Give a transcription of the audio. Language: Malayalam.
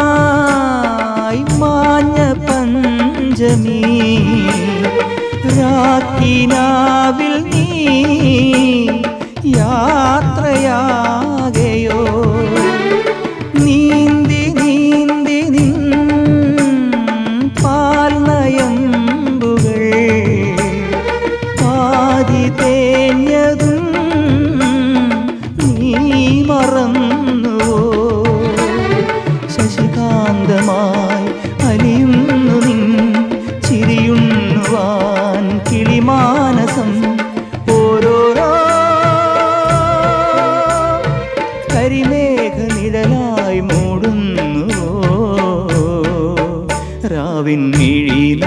പിന്നിലാവുമായി മാഞ്ഞ പഞ്ചമി രാക്കിനാവിൽ നീ യാത്രയാകയോ നീന്തി നീന്തി നിൻ പാൽനയമ്പുകൾ പാതി തേഞ്ഞതും നീ മറന്നുവോ ശശികാന്തമായി അലിയുന്നു നിൻ ചിരിയുണ്ണുവാൻ കിളിമാനസം ഓരോരോ കരിമേഘനിഴലായി മൂടുന്നുവോ രാവിൻ മിഴില